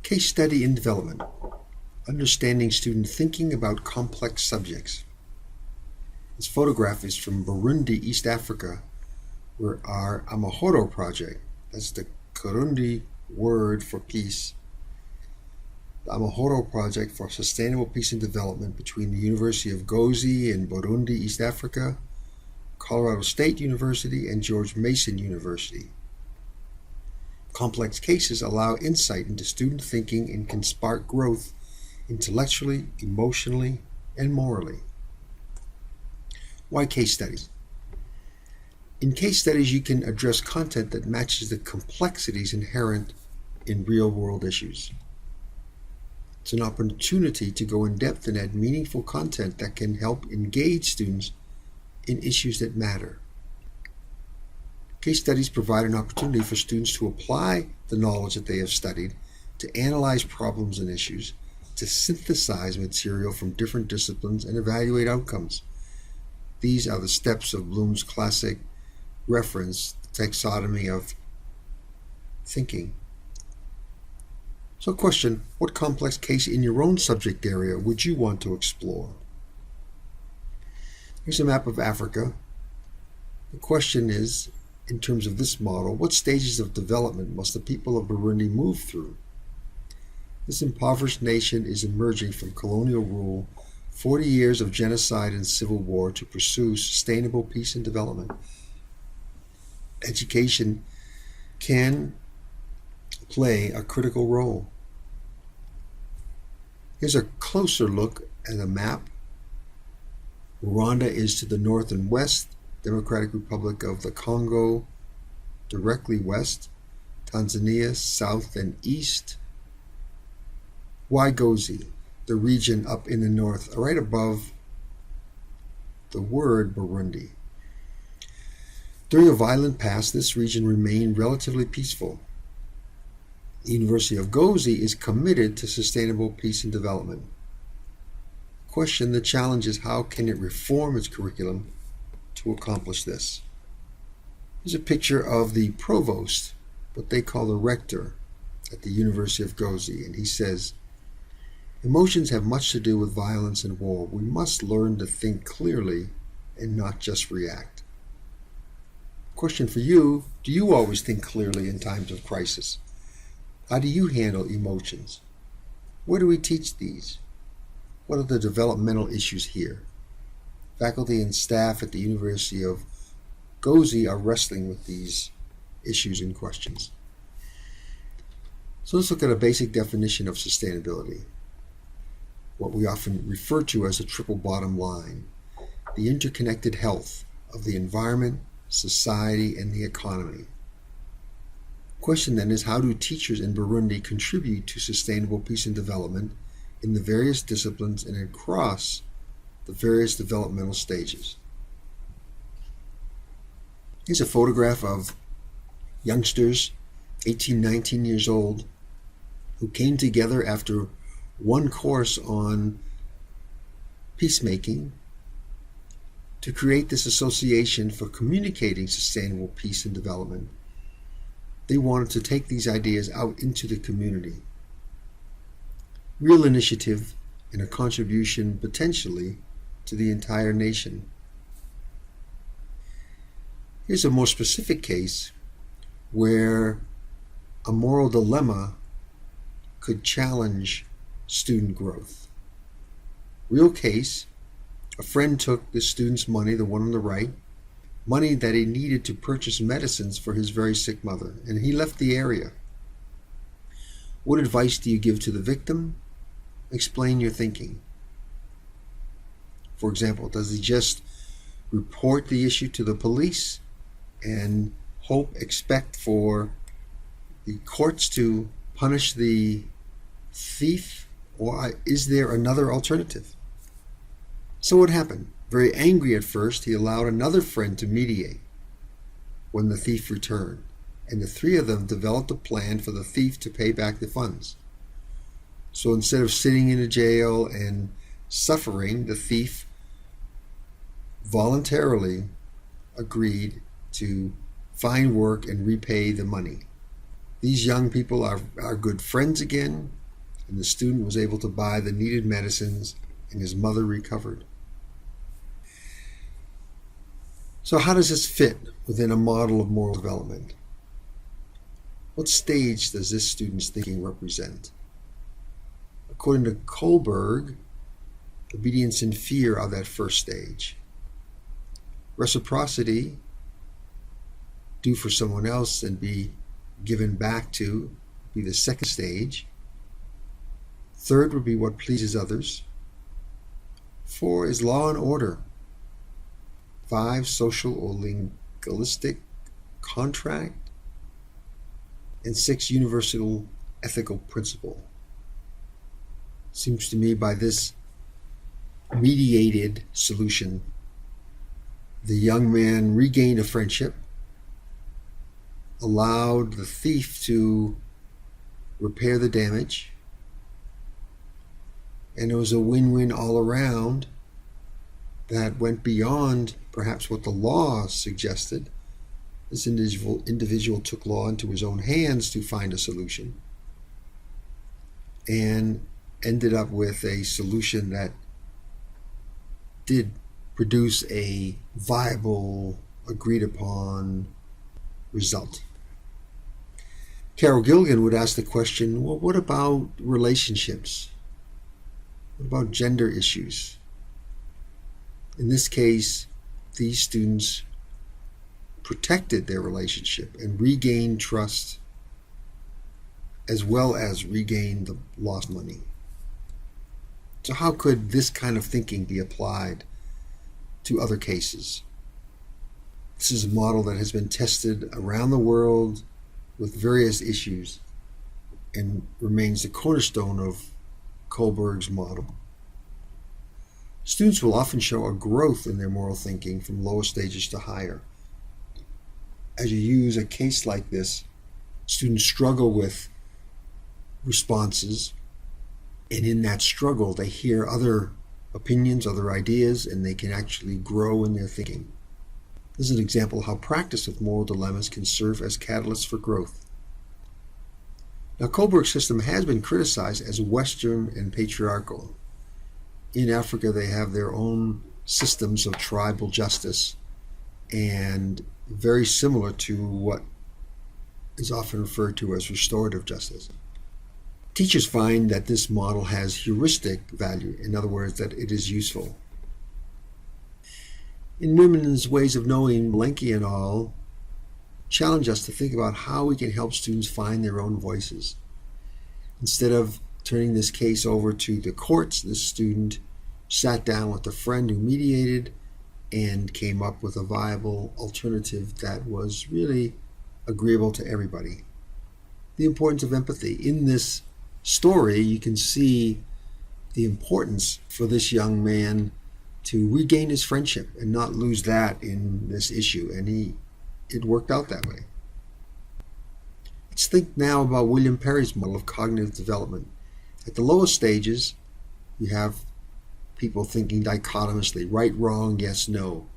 Case study in development. Understanding student thinking about complex subjects. This photograph is from Burundi, East Africa, where our Amahoro project, that's the Kirundi word for peace, the Amahoro project for sustainable peace and development between the University of Gozi in Burundi, East Africa, Colorado State University, and George Mason University. Complex cases allow insight into student thinking and can spark growth intellectually, emotionally, and morally. Why case studies? In case studies, you can address content that matches the complexities inherent in real-world issues. It's an opportunity to go in depth and add meaningful content that can help engage students in issues that matter. Case studies provide an opportunity for students to apply the knowledge that they have studied, to analyze problems and issues, to synthesize material from different disciplines and evaluate outcomes. These are the steps of Bloom's classic reference, the taxonomy of thinking. So question, what complex case in your own subject area would you want to explore? Here's a map of Africa. The question is, in terms of this model, what stages of development must the people of Burundi move through? This impoverished nation is emerging from colonial rule, 40 years of genocide and civil war to pursue sustainable peace and development. Education can play a critical role. Here's a closer look at a map. Rwanda is to the north and west, Democratic Republic of the Congo directly west, Tanzania south and east. Why Gozi, the region up in the north, right above the word Burundi? During a violent past, this region remained relatively peaceful. The University of Gozi is committed to sustainable peace and development. Question, the challenge is how can it reform its curriculum to accomplish this? Here's a picture of the provost, what they call the rector at the University of Gozi, and he says, emotions have much to do with violence and war. We must learn to think clearly and not just react. Question for you, do you always think clearly in times of crisis? How do you handle emotions? Where do we teach these? What are the developmental issues here? Faculty and staff at the University of Gozi are wrestling with these issues and questions. So let's look at a basic definition of sustainability, what we often refer to as a triple bottom line, the interconnected health of the environment, society, and the economy. The question then is, how do teachers in Burundi contribute to sustainable peace and development in the various disciplines and across the various developmental stages? Here's a photograph of youngsters, 18, 19 years old, who came together after one course on peacemaking to create this association for communicating sustainable peace and development. They wanted to take these ideas out into the community. Real initiative and a contribution potentially to the entire nation. Here's a more specific case where a moral dilemma could challenge student growth. Real case, a friend took the student's money, the one on the right, money that he needed to purchase medicines for his very sick mother, and he left the area. What advice do you give to the victim? Explain your thinking. For example, does he just report the issue to the police and expect for the courts to punish the thief, or is there another alternative? So what happened? Very angry at first, he allowed another friend to mediate when the thief returned, and the three of them developed a plan for the thief to pay back the funds. So instead of sitting in a jail and suffering, the thief voluntarily agreed to find work and repay the money. These young people are good friends again. and the student was able to buy the needed medicines, and his mother recovered. So how does this fit within a model of moral development? What stage does this student's thinking represent? According to Kohlberg, obedience and fear are that first stage. Reciprocity, do for someone else and be given back to, be the second stage. Third would be what pleases others. 4 is law and order. 5, social or legalistic contract. And 6, universal ethical principle. Seems to me by this mediated solution, the young man regained a friendship, allowed the thief to repair the damage, and it was a win-win all around that went beyond perhaps what the law suggested. This individual took law into his own hands to find a solution and ended up with a solution that did produce a viable, agreed upon result. Carol Gilligan would ask the question, well, what about relationships? What about gender issues? In this case, these students protected their relationship and regained trust, as well as regained the lost money. So how could this kind of thinking be applied to other cases? This is a model that has been tested around the world with various issues and remains the cornerstone of Kohlberg's model. Students will often show a growth in their moral thinking from lower stages to higher. As you use a case like this, students struggle with responses, and in that struggle they hear other opinions, other ideas, and they can actually grow in their thinking. This is an example of how practice with moral dilemmas can serve as catalysts for growth. Now, Kohlberg's system has been criticized as Western and patriarchal. In Africa, they have their own systems of tribal justice, and very similar to what is often referred to as restorative justice. Teachers find that this model has heuristic value, in other words, that it is useful. In Women's Ways of Knowing, Malenky et al. Challenge us to think about how we can help students find their own voices. Instead of turning this case over to the courts, this student sat down with a friend who mediated and came up with a viable alternative that was really agreeable to everybody. The importance of empathy. In this story, you can see the importance for this young man to regain his friendship and not lose that in this issue, and it worked out that way. Let's think now about William Perry's model of cognitive development. At the lowest stages, you have people thinking dichotomously, right, wrong, yes, no.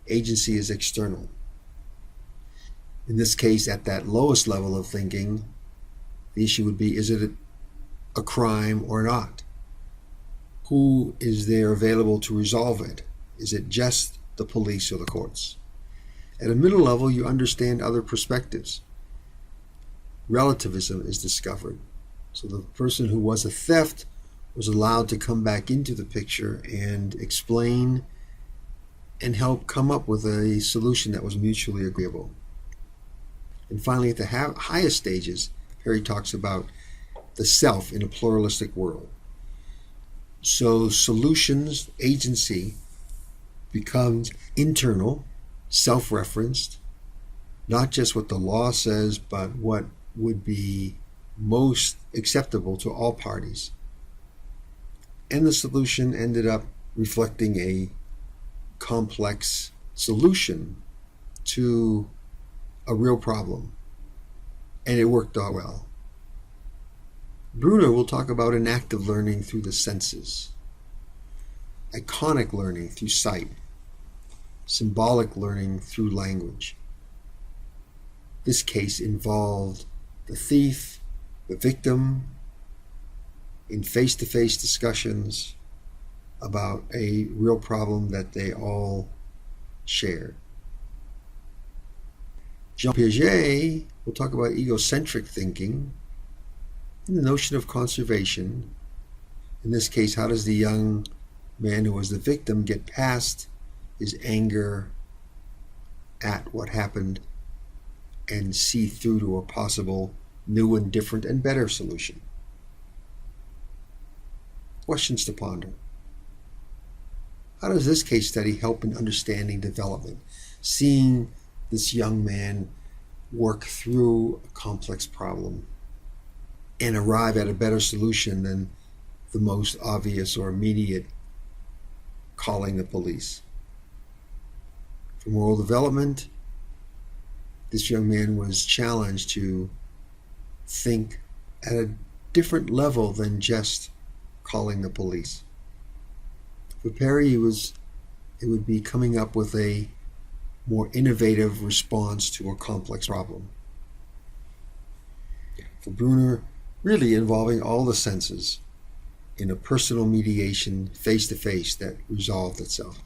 Agency is external. In this case, at that lowest level of thinking, the issue would be, is it a crime or not? Who is there available to resolve it? Is it just the police or the courts? At a middle level, you understand other perspectives. Relativism is discovered. So the person who was a theft was allowed to come back into the picture and explain and help come up with a solution that was mutually agreeable. And finally, at the highest stages, Perry talks about the self in a pluralistic world. So solutions, agency, becomes internal, self-referenced, not just what the law says, but what would be most acceptable to all parties. And the solution ended up reflecting a complex solution to a real problem. And it worked out well. Bruner will talk about enactive learning through the senses, iconic learning through sight, symbolic learning through language. This case involved the thief, the victim, in face-to-face discussions about a real problem that they all shared. Jean Piaget will talk about egocentric thinking and the notion of conservation. In this case, how does the young man who was the victim get past his anger at what happened and see through to a possible new and different and better solution? Questions to ponder. How does this case study help in understanding development? Seeing this young man work through a complex problem and arrive at a better solution than the most obvious or immediate calling the police. For moral development, this young man was challenged to think at a different level than just calling the police. For Perry, it would be coming up with a more innovative response to a complex problem. For Bruner, really involving all the senses in a personal mediation face-to-face that resolved itself.